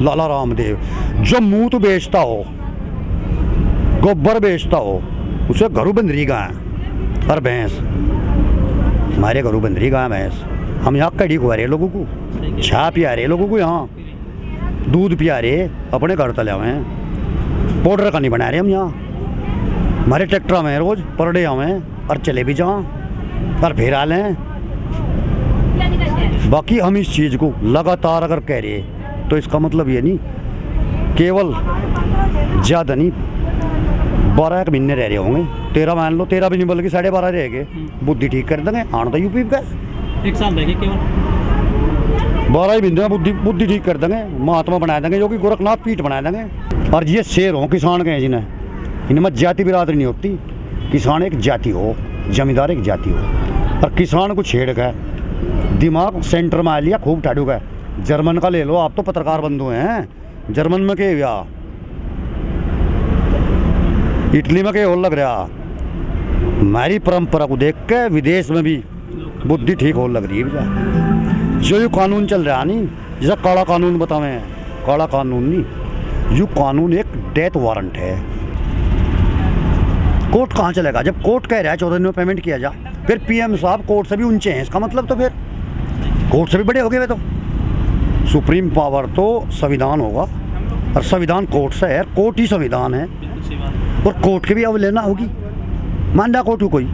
लाला रामदेव जो मूत बेचता हो, गोबर बेचता हो, उसे घरू बंदरी गाय और भैंस, हमारे घरू बंदरी गाय भैंस। हम यहाँ कड़ी खुआ रहे लोगों को, छा पिया रहे लोगों को, यहाँ दूध पिया रहे, अपने घर तले हुए हैं, पाउडर का नहीं बना रहे हम यहाँ। हमारे ट्रैक्टर में रोज पर डे आवे और चले भी जाओ और फिर आ लें। बाकी हम इस चीज़ को लगातार अगर कह रहे तो इसका मतलब ये नहीं केवल ज़्यादा नहीं 12 महीने रह रहे होंगे, 13 मान लो, 13 भी नहीं बल्कि 12.5 रह गए, बुद्धि ठीक कर देंगे। आना तो यूपी का 1 साल रह गए केवल, 12 ही महीने में बुद्धि ठीक कर देंगे, महात्मा बना देंगे, जो कि गोरखनाथ पीठ बना देंगे। और ये शेर हो किसान के, जिन्हें इनमें जाति बिरादरी नहीं होती। किसान एक जाति हो, जमींदार एक जाति हो, और किसान को छेड़ का दिमाग सेंटर में आ लिया खूब टाड़ू का। जर्मन का ले लो, आप तो पत्रकार बंधु हैं, जर्मन में के या इटली में के और लग रहा। हमारी परंपरा को देख के विदेश में भी बुद्धि ठीक हो लग रही है। जो ये कानून चल रहा नहीं, जैसा काला कानून बतावे, काला कानून नहीं, यू कानून एक डेथ वारंट है। कोर्ट कहाँ चलेगा जब कोर्ट कह रहा है 14 दिन में पेमेंट किया जा, फिर पीएम साहब कोर्ट से भी ऊंचे हैं, इसका मतलब तो फिर कोर्ट से भी बड़े हो गए वे तो। सुप्रीम पावर तो संविधान होगा, और संविधान कोर्ट से है, कोर्ट ही संविधान है, और कोर्ट के भी अब लेना होगी। मान रहा कोर्ट को कोई,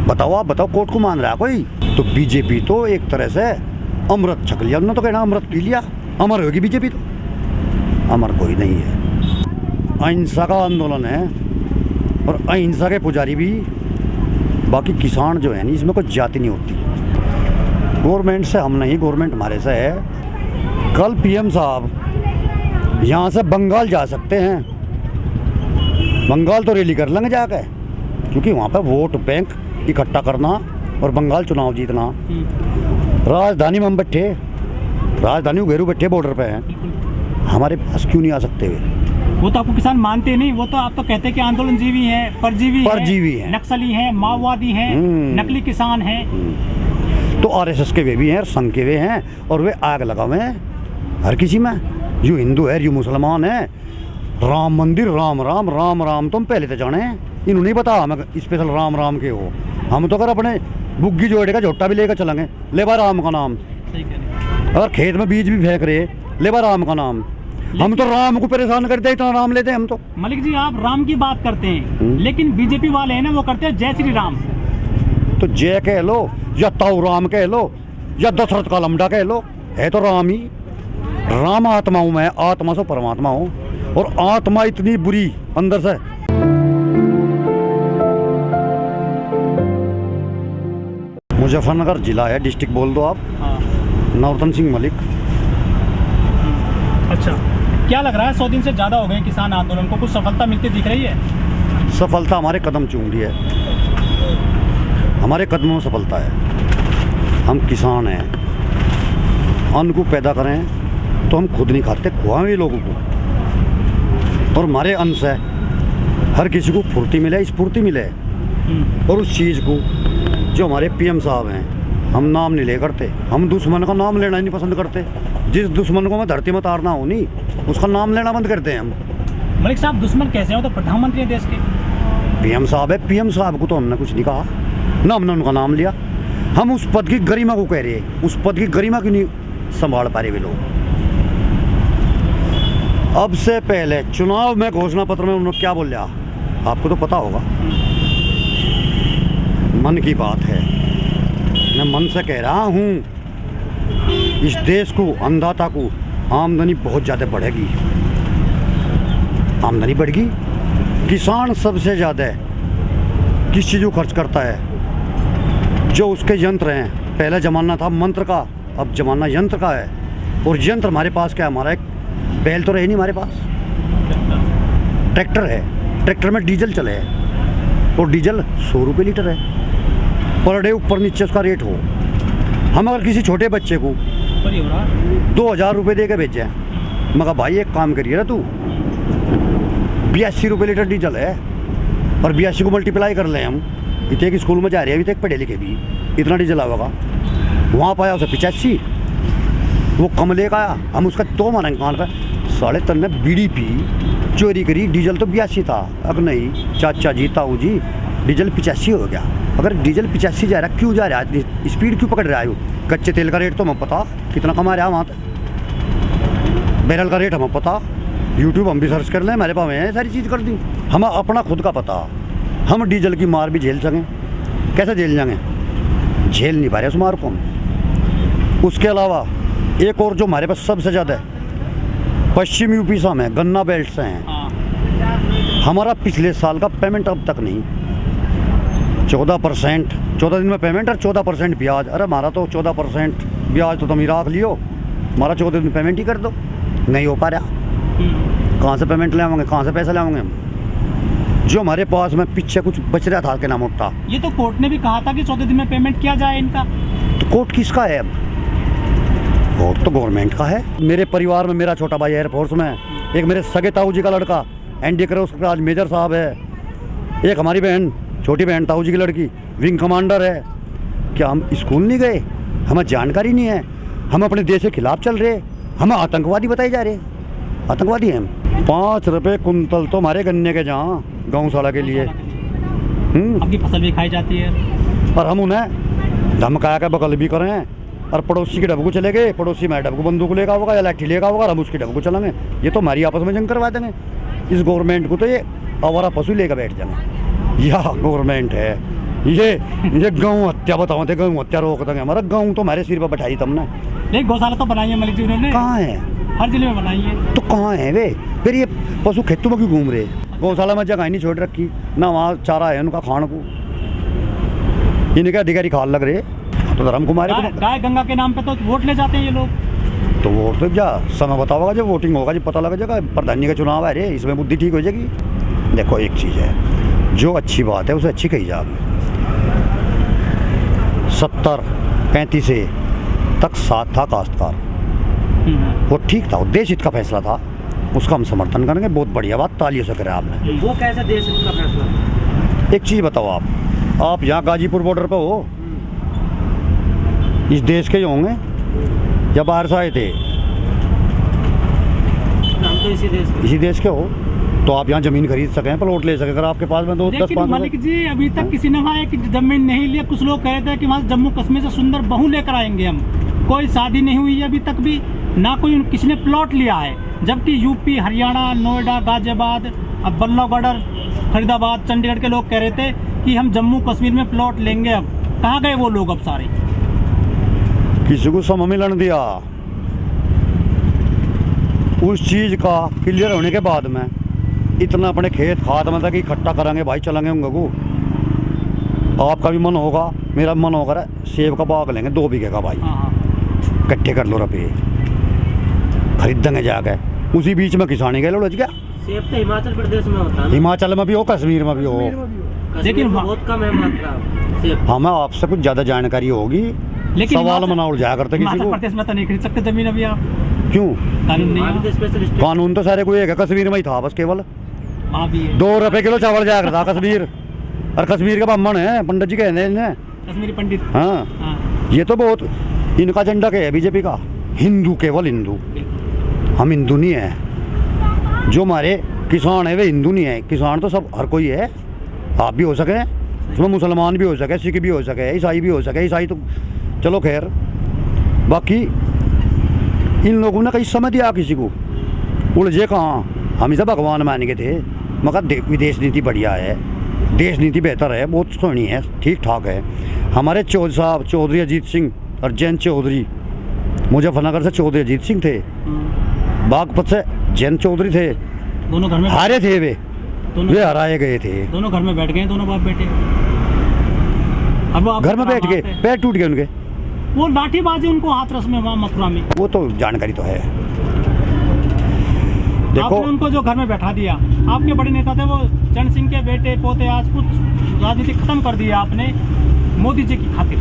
बताओ आप बताओ, कोर्ट को मान रहा कोई? तो बीजेपी तो एक तरह से अमृत छक लिया, उन्होंने तो कहना अमृत पी लिया, अमर होगी बीजेपी। तो अमर कोई नहीं है, अहिंसा का आंदोलन है और अहिंसा के पुजारी भी। बाकी किसान जो है नहीं, इसमें कोई जाति नहीं होती। गवर्नमेंट से हम नहीं, गवर्नमेंट हमारे से है। कल पीएम साहब यहाँ से बंगाल जा सकते हैं, बंगाल तो रैली कर लेंगे जाके, क्योंकि वहाँ पर वोट बैंक इकट्ठा करना और बंगाल चुनाव जीतना। राजधानी में हम बैठे, राजधानी घेरू बैठे बॉर्डर पे हैं, हमारे पास क्यों नहीं आ सकते वे? वो तो आपको किसान मानते नहीं, वो तो आप तो कहते हैं कि आंदोलनजीवी हैं, परजीवी हैं, नक्सली हैं, माओवादी हैं, नकली किसान हैं। तो आरएसएस के वे भी हैं, संघ के वे हैं, और वे आग लगावे हैं हर किसी में। यू हिंदू है, यू मुसलमान है, राम मंदिर राम राम राम राम तुम पहले तो जाने, इन्होंने नहीं बता हमें स्पेशल राम राम के हो। हम तो अगर अपने बुग्गी जोड़े का झोटा भी लेकर चलेंगे, ले बा राम का नाम, अगर खेत में बीज भी फेंक रहे ले बा राम का नाम। हम तो राम को परेशान करते हैं, इतना राम लेते हैं हम तो। मलिक जी आप राम की बात करते हैं, लेकिन बीजेपी वाले हैं ना, वो करते हैं जय श्री राम। तो जय कह लो या ताऊ राम कह लो या दशरथ का लमडा कह लो, है तो राम ही। राम आत्मा हूँ मैं, आत्मा से परमात्मा हूँ, और आत्मा इतनी बुरी अंदर से। मुजफ्फरनगर जिला है, डिस्ट्रिक्ट बोल दो आप। नौतन सिंह मलिक। अच्छा, क्या लग रहा है 100 दिन से ज़्यादा हो गए किसान आंदोलन को, कुछ सफलता मिलती दिख रही है? सफलता हमारे कदम चूम रही है, हमारे कदमों में सफलता है। हम किसान हैं, अन्न को पैदा करें तो हम खुद नहीं खाते, खुआएं लोगों को, और हमारे अन्न से हर किसी को फुर्ती मिले, स्फूर्ति मिले। और उस चीज़ को जो हमारे पीएम साहब हैं, हम नाम नहीं ले करते, हम दुश्मन का नाम लेना ही नहीं पसंद करते। जिस दुश्मन को मैं धरती में तारना हो नहीं, उसका नाम लेना बंद करते हैं हम। मलिक साहब दुश्मन कैसे हो? तो प्रधानमंत्री हैं देश के, पीएम साहब है, पीएम साहब को तो हमने कुछ नहीं कहा ना, हमने उनका नाम लिया। हम उस पद की गरिमा को कह रहे हैं, उस पद की गरिमा क्यों नहीं संभाल पा रहे वे लोग? अब से पहले चुनाव में घोषणा पत्र में उन्होंने क्या बोल लिया आपको तो पता होगा। मन की बात है, मैं मन से कह रहा हूँ, इस देश को, अन्नदाता को आमदनी बहुत ज़्यादा बढ़ेगी, आमदनी बढ़ेगी। किसान सबसे ज़्यादा किस चीज़ को खर्च करता है? जो उसके यंत्र हैं, पहला ज़माना था मंत्र का, अब ज़माना यंत्र का है। और यंत्र हमारे पास क्या है? हमारा एक बैल तो रहे नहीं हमारे पास, ट्रैक्टर है, ट्रैक्टर में डीजल चले है, और डीजल 100 रुपये लीटर है पर डे, ऊपर नीचे उसका रेट हो। हम अगर किसी छोटे बच्चे को 2000 रुपये दे के भेजे, मगर भाई एक काम करिए ना, तू 82 रुपये लीटर डीजल है, और 82 को मल्टीप्लाई कर लें हम, इतने एक स्कूल में जा रहे हैं, अभी तक पढ़े लिखे भी, इतना डीजल आवेगा। वहाँ पाया उसे 85, वो कम लेकर आया, हम उसका तो मारेंगे कान पे। 3.5 में बीड़ी पी, चोरी करी, डीजल तो 82 था। अब नहीं चाचा जी, ताऊ जी, डीजल 85 हो गया। अगर डीजल 85 जा रहा, क्यों जा रहा है, स्पीड क्यों पकड़ रहा है? कच्चे तेल का रेट तो हमें पता कितना कमा रहा है वहाँ तक, बैरल का रेट हमें पता, यूट्यूब हम भी सर्च कर लें, हमारे पास है सारी चीज़ कर दी। हमें अपना खुद का पता, हम डीजल की मार भी झेल सकें। कैसे झेल जाएंगे? झेल नहीं पा रहे उस मार को हम। उसके अलावा एक और जो हमारे पास सबसे ज़्यादा है, पश्चिम यूपी से हमें गन्ना बेल्ट से हैं। हमारा पिछले साल का पेमेंट अब तक नहीं, 14%, 14 दिन में पेमेंट और 14% ब्याज। अरे हमारा तो 14% ब्याज तो तुम ही रख लियो, हमारा 14 दिन पेमेंट ही कर दो। नहीं हो पा रहा, कहाँ से पेमेंट ले आएंगे, कहाँ से पैसे ले आएंगे हम? जो हमारे पास में पीछे कुछ बच रहा था के नाम उठता, ये तो कोर्ट ने भी कहा था कि 14 दिन में पेमेंट किया जाए इनका। तो कोर्ट किसका है अब? कोर्ट तो गवर्नमेंट का है। मेरे परिवार में मेरा छोटा भाई एयरफोर्स में है, एक मेरे सगे ताऊ जी का लड़का एनडी क्रॉस का आज मेजर साहब है, एक हमारी बहन, छोटी बहन ताऊ जी की लड़की विंग कमांडर है। क्या हम स्कूल नहीं गए? हमें जानकारी नहीं है? हम अपने देश के खिलाफ चल रहे, हमें आतंकवादी बताए जा रहे, आतंकवादी हैं हम। 5 रुपये कुंतल तो हमारे गन्ने के जहाँ गौशाला के लिए, अपनी फसल भी खाई जाती है। और हम उन्हें धमका के बगल भी करें, और पड़ोसी के डब्बू को चले गए, पड़ोसी मेरे डब्बू बंदूक लेगा होगा या लाठी लेगा होगा, और हम उसके डब्बू को चलेंगे। ये तो हमारी आपस में जंग करवा देंगे। इस गवर्नमेंट को तो ये आवारा पशु लेकर बैठ जाएंगे। यह गवर्नमेंट है, ये गौ हत्या बताओ थे, गौ हत्या रोक देंगे। हमारा गाँव तो हमारे सिर पर बैठाई तुमने। एक गौशाला तो बनाई है मलिक जी उन्होंने। कहाँ है? हर जिले में बनाई है। तो कहाँ है वे? फिर ये पशु खेतों में क्यों घूम रहे? गौशाला में जगह नहीं छोड़ रखी, ना वहाँ चारा है उनका खाने को, इनके अधिकारी खाल लग रहे। तो धर्म कुमारी गाय गंगा के नाम पे तो वोट ले जाते हैं ये लोग। तो वोट तो जा समय बताओगा जब वोटिंग होगा, जब पता लग जाएगा। प्रधानी का चुनाव है रे, इसमें बुद्धि ठीक हो जाएगी। देखो एक चीज़ है, जो अच्छी बात है उसे अच्छी कही जाएगी। 70-35 से तक साथ था काश्तकार, वो ठीक था, वो देश हित का फैसला था, उसका हम समर्थन करेंगे। बहुत बढ़िया बात, तालियों से करें आपने। वो कैसे देश हित का फैसला? एक चीज़ बताओ, आप यहाँ गाजीपुर बॉर्डर पे हो, इस देश के ही होंगे या बाहर से आए थे? हम तो इसी देश के हो, तो आप यहाँ ज़मीन खरीद सकें, प्लॉट ले सकें। अगर आपके पास में 10-5 मलिक जी अभी तक किसी ने वहाँ एक ज़मीन नहीं लिया। कुछ लोग कह रहे थे कि वहाँ जम्मू कश्मीर से सुंदर बहू लेकर आएंगे हम। कोई शादी नहीं हुई है अभी तक भी, ना कोई किसी ने प्लॉट लिया है। जबकि यूपी, हरियाणा, नोएडा, गाजियाबाद, अब बल्लभगढ़, फरीदाबाद, चंडीगढ़ के लोग कह रहे थे कि हम जम्मू कश्मीर में प्लॉट लेंगे। अब कहाँ गए वो लोग? अब सारे किसी को समय मिलन दिया। उस चीज़ का क्लियर होने के बाद में इतना अपने खेत खाद में तक इकट्ठा करेंगे भाई, चलेंगे उन को। आपका भी मन होगा, मेरा भी मन होगा, सेब का बाग लेंगे 2 बीघे का भाई, इकट्ठे कर लो रुपये, खरीदेंगे जाके। उसी बीच में किसानी गए लड़ज गया। सेब तो हिमाचल प्रदेश में होता है, हिमाचल में भी हो, कश्मीर में भी हो, लेकिन बहुत कम है मात्रा सेब। हमें आपसे कुछ ज़्यादा जानकारी होगी, लेकिन सवाल मना उलझाया करते किसी को। प्रदेश में तो नहीं खरीद सकते जमीन अभी आप। क्यों? कानून नहीं है। कानून तो सारे कोई है, कश्मीर में ही था बस केवल। 2 रुपये किलो चावल जाया करता कश्मीर, और कश्मीर के ब्राह्मण है, पंडित जी कहते हैं कश्मीरी पंडित। हाँ, ये तो बहुत इनका झंडा क्या है बीजेपी का, हिंदू, केवल हिंदू। हम हिंदू नहीं है। जो हमारे किसान है वे हिंदू नहीं है। किसान तो सब हर कोई है, आप भी हो सके, उसमें मुसलमान भी हो सके, सिख भी हो सके, ईसाई भी हो सके। ईसाई तो चलो खैर, बाकी इन लोगों ने कहीं समय दिया किसी को, उलझे कहाँ। हम इसे भगवान मान के थे, मगर विदेश नीति बढ़िया है, देश नीति बेहतर है, बहुत सोहनी है, ठीक ठाक है। हमारे चौधरी साहब, चौधरी अजीत सिंह और जैन चौधरी, मुजफ्फरनगर से चौधरी अजीत सिंह थे, बागपत से जैन चौधरी थे, दोनों घर में हारे थे वे हराए गए थे। दोनों घर में बैठ गए, दोनों बाप बेटे। अब वो घर में बैठ गए, पैर टूट गए उनके। वो लाठीबाजी उनको हाथरस में, वहाँ मथुरा में, वो तो जानकारी तो है। देखो, आपने उनको जो घर में बैठा दिया, आपके बड़े नेता थे वो चरण सिंह के बेटे पोते, आज कुछ राजनीति खत्म कर दिया आपने मोदी जी की खातिर।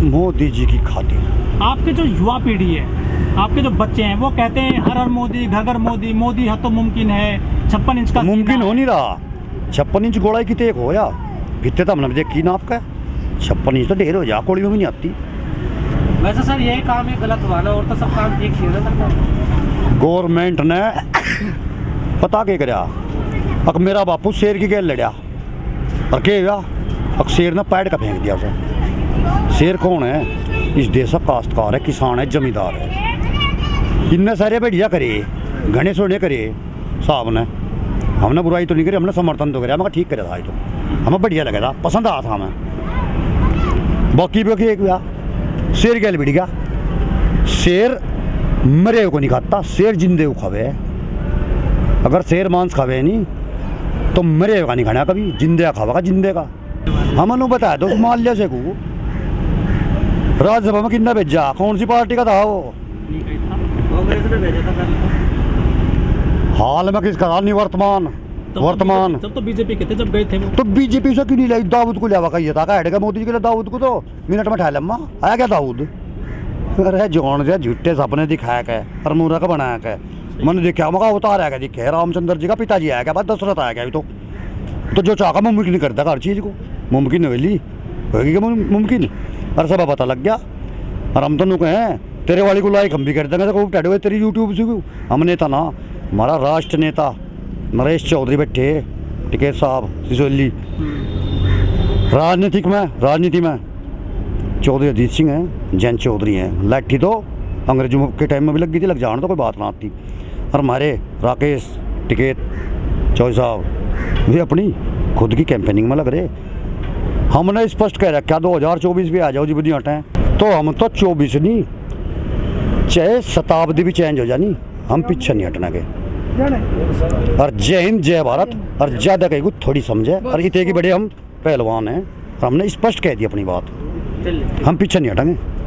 मोदी जी की खातिर आपके जो युवा पीढ़ी है, आपके जो बच्चे हैं, वो कहते हैं हर हर मोदी, घर घर मोदी, मोदी है तो मुमकिन है। 56 इंच का मुमकिन हो नहीं रहा। 56 इंच गोलाई की तेक हो या भित्ते तो हमने देखी ना आपका 56 इंच तो ढेर हो जा, कोड़ी में भी नहीं आती। वैसे सर यही काम है गलत हुआ ना, और तो सब काम ठीक ही है ना। गवर्नमेंट ने पता क्या करया, अक मेरा बापू शेर की गेल लड़या और क्या हुआ, अक शेर ने पैड का फेंक दिया उसे। शेर कौन है? इस देश का काश्तकार है, किसान है, जमींदार है। इनने सारे बढ़िया करे, घने सोने करे साहब ने। हमने बुराई तो नहीं करी, हमने समर्थन तो कराया, मगर ठीक करे था ये तो हमें बढ़िया लगा था, पसंद आया था हमें। बाकी भी एक हुआ, शेर गेल बिड़ गया। शेर मरे को नहीं खाता, शेर जिंदे को खावे। अगर शेर मांस खावे नहीं तो मरे का नहीं खाना कभी, जिंदे का खावा, जिंदे का। हमने बताया तो मान लिया से को राज्यसभा में कितना भेजा, कौन सी पार्टी का था वो? कांग्रेस ने भेजा था हाल में किसका था? नहीं वर्तमान वर्तमान जब तो बीजेपी के थे, जब गए थे वो। तो बीजेपी से क्यों नहीं लाई? दाऊद को लिया कही था, हेडेगा मोदी जी के लिए दाऊद को तो मिनट में ठा लम्मा आया क्या दाऊद? अरे जोन से झूठे सपने दिखाया क्या और मूर्ख बनाया क्या? मैंने देखा मगा उतार आया क्या, दिखे रामचंद्र जी का पिताजी आया क्या, बाद दशरथ आया क्या? तो जो चाह मुमकिन नहीं करता हर चीज़ को, मुमकिन होगी होगी क्या मुमकिन? और सब पता लग गया। और हम तो नु कहें तेरे वाली को लाइक हम भी कर देंगे, तो टैडो तेरी यूट्यूब से क्यों? हम नेता ना, हमारा राष्ट्र नेता नरेश चौधरी बैठे, टिकैत साहब सिसोली। राजनीति में चौधरी अजीत सिंह हैं, जैन चौधरी हैं। लाठी तो अंग्रेजों के टाइम में भी लग गई थी, लग जाने तो कोई बात ना आती। और हमारे राकेश टिकैत चौधरी साहब वे अपनी खुद की कैंपेनिंग में लग रहे। हमने स्पष्ट कह रखा 2024 भी आ जाओ जी बुद्धि हटें, तो हम तो 24 नहीं चाहे शताब्दी भी चेंज हो जानी, हम पीछे नहीं हटना के। और जय हिंद जय भारत। और ज़्यादा कहीं को थोड़ी समझे, और इतने की बड़े हम पहलवान हैं, और हमने स्पष्ट कह दी अपनी बात, हम पीछे नहीं हटेंगे।